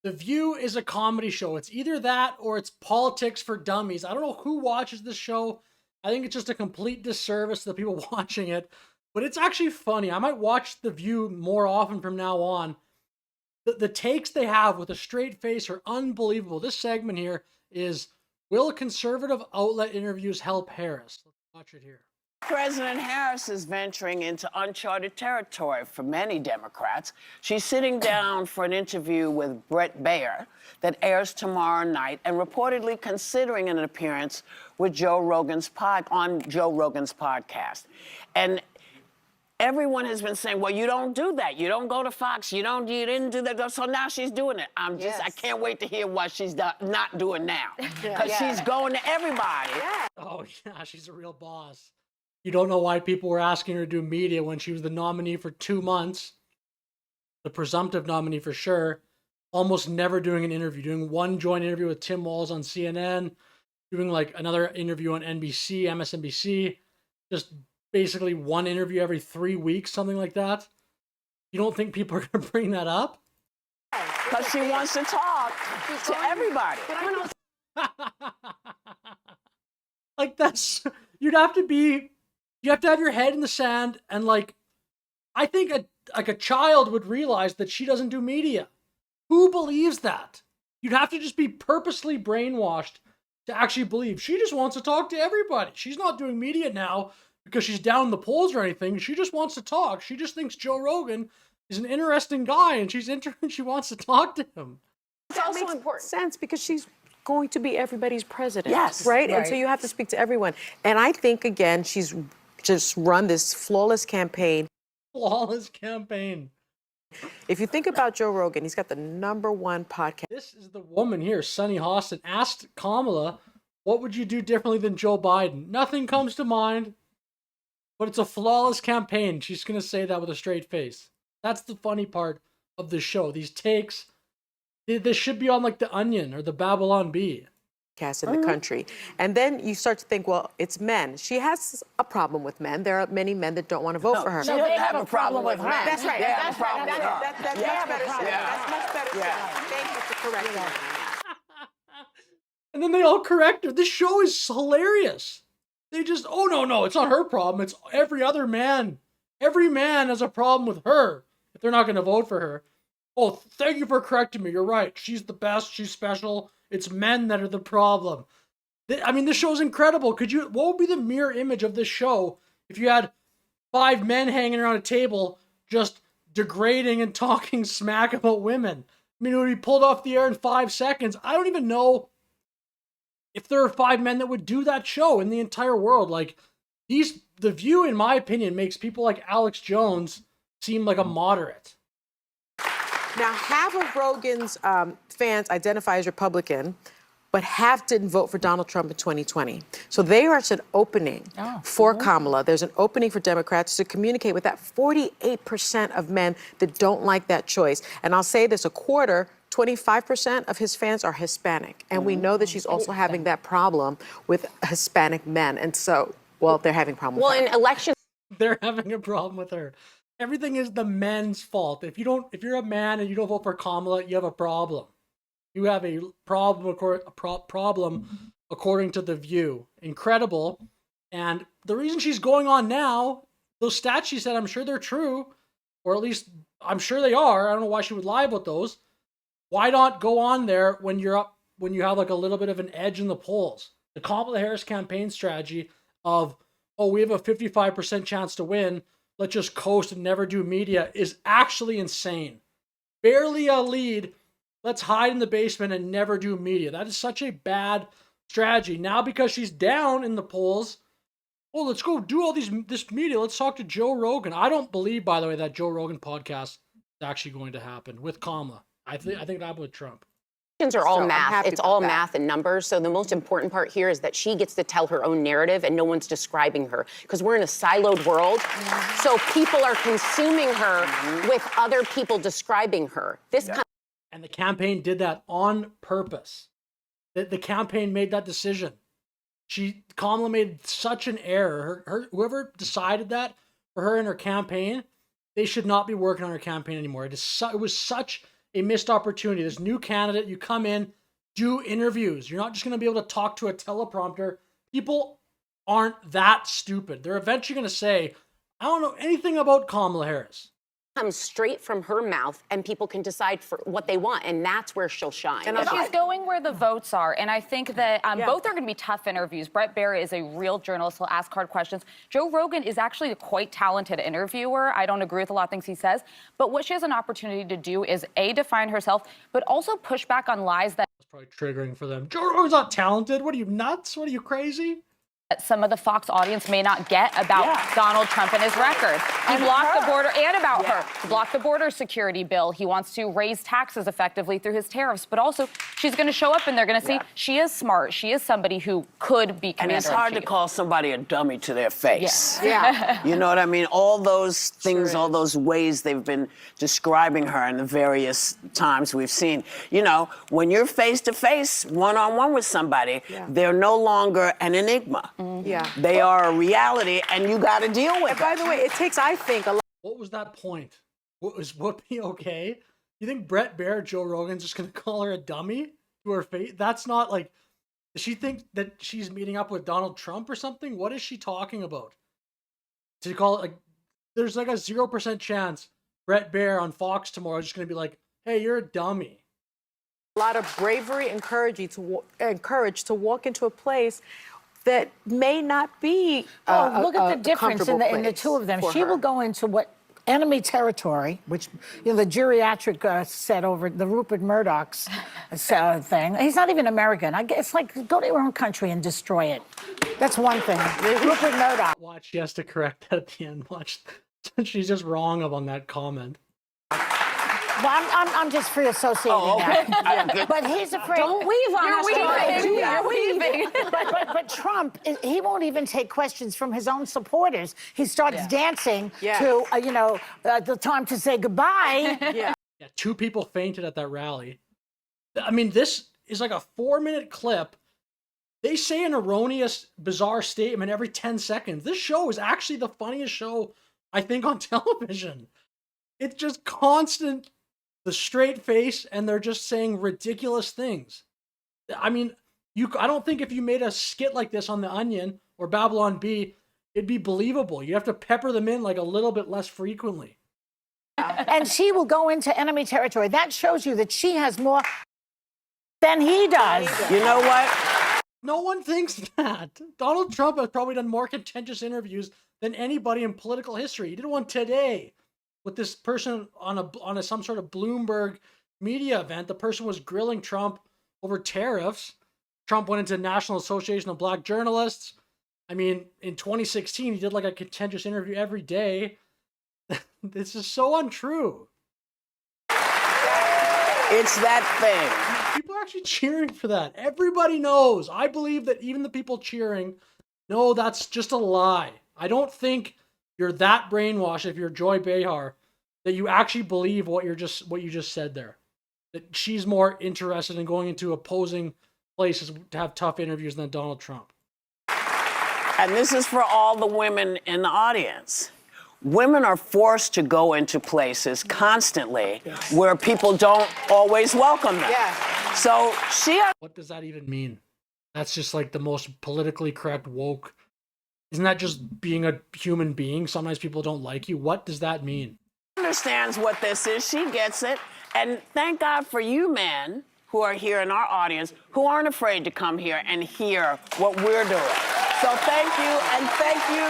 The View is a comedy show. It's either that or it's politics for dummies. I don't know who watches this show. I think it's just a complete disservice to the people watching it. But it's actually funny. I might watch The View more often from now on. The takes they have with a straight face are unbelievable. This segment here is, will conservative outlet interviews help Harris? Let's watch it here. President Harris is venturing into uncharted territory for many Democrats. She's sitting down for an interview with Behar that airs tomorrow night and reportedly considering an appearance with on Joe Rogan's podcast. And everyone has been saying, well, you don't do that. You don't go to Fox. You didn't do that. So now she's doing it. I can't wait to hear what she's not doing now. Because she's going to everybody. Yeah. Oh, yeah, she's a real boss. You don't know why people were asking her to do media when she was the nominee for 2 months. The presumptive nominee for sure. Almost never doing an interview. Doing one joint interview with Tim Walz on CNN. Doing like another interview on NBC, MSNBC. Just basically one interview every 3 weeks, something like that. You don't think people are going to bring that up? Because she wants to talk to everybody. Like that's, you have to have your head in the sand, and like, I think a child would realize that she doesn't do media. Who believes that? You'd have to just be purposely brainwashed to actually believe she just wants to talk to everybody. She's not doing media now because she's down in the polls or anything. She just wants to talk. She just thinks Joe Rogan is an interesting guy, and she wants to talk to him. It's also important sense because she's going to be everybody's president. Yes. Right? And so you have to speak to everyone. And I think, again, she's just run this flawless campaign. Flawless campaign. If you think about Joe Rogan, he's got the #1 podcast. This is the woman here, Sunny Hostin, asked Kamala, what would you do differently than Joe Biden? Nothing comes to mind, but it's a flawless campaign. She's going to say that with a straight face. That's the funny part of the show. These takes, this should be on like The Onion or the Babylon Bee. In the country. And then you start to think, well, it's men. She has a problem with men. There are many men that don't want to vote for her. She doesn't have a problem with her. That's right. They have a problem with her. That's much better said. That's much better said. Thank you for correcting me. And then they all correct her. This show is hilarious. They just, oh, no, it's not her problem. It's every other man. Every man has a problem with her if they're not going to vote for her. Oh, thank you for correcting me. You're right. She's the best. She's special. It's men that are the problem. I mean, this show's incredible. What would be the mirror image of this show if you had 5 men hanging around a table just degrading and talking smack about women? I mean, it would be pulled off the air in 5 seconds. I don't even know if there are 5 men that would do that show in the entire world. Like, The View, in my opinion, makes people like Alex Jones seem like a moderate. Now, half of Rogan's fans identify as Republican, but half didn't vote for Donald Trump in 2020. So there is an opening for Kamala. There's an opening for Democrats to communicate with that 48% of men that don't like that choice. And I'll say this, 25% of his fans are Hispanic. And we know that she's also having that problem with Hispanic men. And so, well, they're having a problem with her. In elections, they're having a problem with her. Everything is the men's fault. If you're a man and you don't vote for Kamala, you have a problem. You have a problem according to The View. Incredible. And the reason she's going on now, those stats she said, I'm sure they're true, or at least I'm sure they are. I don't know why she would lie about those. Why not go on there when you have like a little bit of an edge in the polls? The Kamala Harris campaign strategy of, oh, we have a 55% chance to win, let's just coast and never do media, is actually insane. Barely a lead, let's hide in the basement and never do media. That is such a bad strategy. Now because she's down in the polls, oh, let's go do all this media. Let's talk to Joe Rogan. I don't believe, by the way, that Joe Rogan podcast is actually going to happen with Kamala. I think it happened with Trump. are all math. It's all math and numbers. So the most important part here is that she gets to tell her own narrative and no one's describing her, because we're in a siloed world. So people are consuming her with other people describing her. And the campaign did that on purpose. The campaign made that decision. Kamala made such an error. Whoever decided that for her in her campaign, they should not be working on her campaign anymore. It was such a missed opportunity. This new candidate, you come in, do interviews. You're not just going to be able to talk to a teleprompter. People aren't that stupid. They're eventually going to say, I don't know anything about Kamala Harris. Comes straight from her mouth, and people can decide for what they want, and that's where she'll shine. And she's going where the votes are, and I think that both are going to be tough interviews. Bret Baier is a real journalist; he'll ask hard questions. Joe Rogan is actually a quite talented interviewer. I don't agree with a lot of things he says, but what she has an opportunity to do is define herself, but also push back on lies that. It's probably triggering for them. Joe Rogan's not talented. What are you, nuts? What are you, crazy? Some of the Fox audience may not get about Donald Trump and his record. He blocked the border, and about her. He blocked the border security bill. He wants to raise taxes effectively through his tariffs. But also, she's going to show up and they're going to see she is smart. She is somebody who could be commander-in-chief. And it's hard to call somebody a dummy to their face. Yeah. You know what I mean? All those things, all those ways they've been describing her in the various times we've seen. You know, when you're face to face, one-on-one with somebody, they're no longer an enigma. Yeah. They are a reality, and you got to deal with And by the way, it takes, I think, a lot. What was that point? What was Whoopi okay? You think Bret Baier, Joe Rogan's just going to call her a dummy to her face? That's not like, does she think that she's meeting up with Donald Trump or something? What is she talking about? To call it like, there's like a 0% chance Bret Baier on Fox tomorrow is just going to be like, hey, you're a dummy. A lot of bravery and courage to walk into a place that may not be look at the difference in the place two of them. for She her. will go into what enemy territory, which the geriatric said over the Rupert Murdoch's thing. He's not even American. I guess it's like go to your own country and destroy it. That's one thing. Rupert Murdoch. Watch, she has to correct that at the end. Watch, she's just wrong on that comment. Well, I'm just free associating that. But he's afraid. Don't weave on us. You're weaving. But Trump, he won't even take questions from his own supporters. He starts dancing to, the time to say goodbye. Yeah, 2 people fainted at that rally. I mean, this is like a 4-minute clip. They say an erroneous, bizarre statement every 10 seconds. This show is actually the funniest show, I think, on television. It's just constant, the straight face, and they're just saying ridiculous things. I mean, I don't think if you made a skit like this on The Onion or Babylon Bee, it'd be believable. You have to pepper them in like a little bit less frequently. And she will go into enemy territory. That shows you that she has more than he does. You know what? No one thinks that. Donald Trump has probably done more contentious interviews than anybody in political history. He did one today with this person on some sort of Bloomberg media event. The person was grilling Trump over tariffs. Trump went into National Association of Black Journalists. I mean, in 2016, he did like a contentious interview every day. This is so untrue. It's that thing. People are actually cheering for that. Everybody knows. I believe that even the people cheering know that's just a lie. I don't think you're that brainwashed if you're Joy Behar that you actually believe what you just said there. That she's more interested in going into opposing places to have tough interviews than Donald Trump. And this is for all the women in the audience. Women are forced to go into places constantly where people don't always welcome them. Yeah. So What does that even mean? That's just like the most politically correct woke. Isn't that just being a human being? Sometimes people don't like you. What does that mean? understands what this is. She gets it. And thank God for you men who are here in our audience who aren't afraid to come here and hear what we're doing. So thank you, and thank you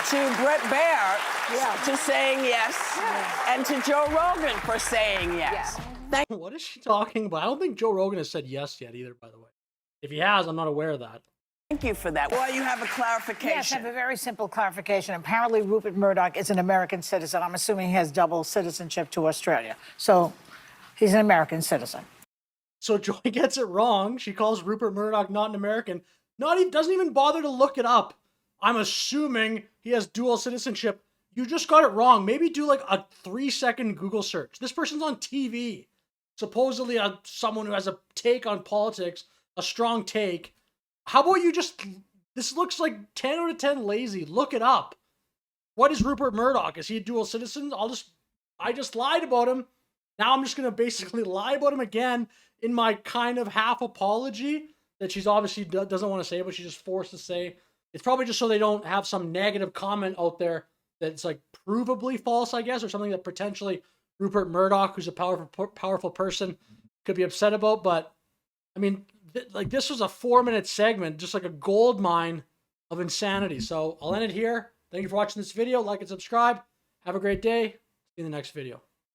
to Bret Baier to saying yes, and to Joe Rogan for saying yes. What is she talking about? I don't think Joe Rogan has said yes yet either, by the way. If he has, I'm not aware of that. Thank you for that. Well, you have a clarification. Yes, I have a very simple clarification. Apparently, Rupert Murdoch is an American citizen. I'm assuming he has double citizenship to Australia. So he's an American citizen. So Joy gets it wrong. She calls Rupert Murdoch not an American. Doesn't even bother to look it up. I'm assuming he has dual citizenship. You just got it wrong. Maybe do like a 3-second Google search. This person's on TV. Supposedly someone who has a take on politics, a strong take. How about you this looks like 10 out of 10 lazy. Look it up. What is Rupert Murdoch? Is he a dual citizen? I just lied about him. Now I'm just going to basically lie about him again in my kind of half apology that she's obviously doesn't want to say, but she's just forced to say. It's probably just so they don't have some negative comment out there that's like provably false, I guess, or something that potentially Rupert Murdoch, who's a powerful person, could be upset about. But I mean, like this was a 4-minute segment, just like a gold mine of insanity. So I'll end it here. Thank you for watching this video. Like and subscribe. Have a great day. See you in the next video.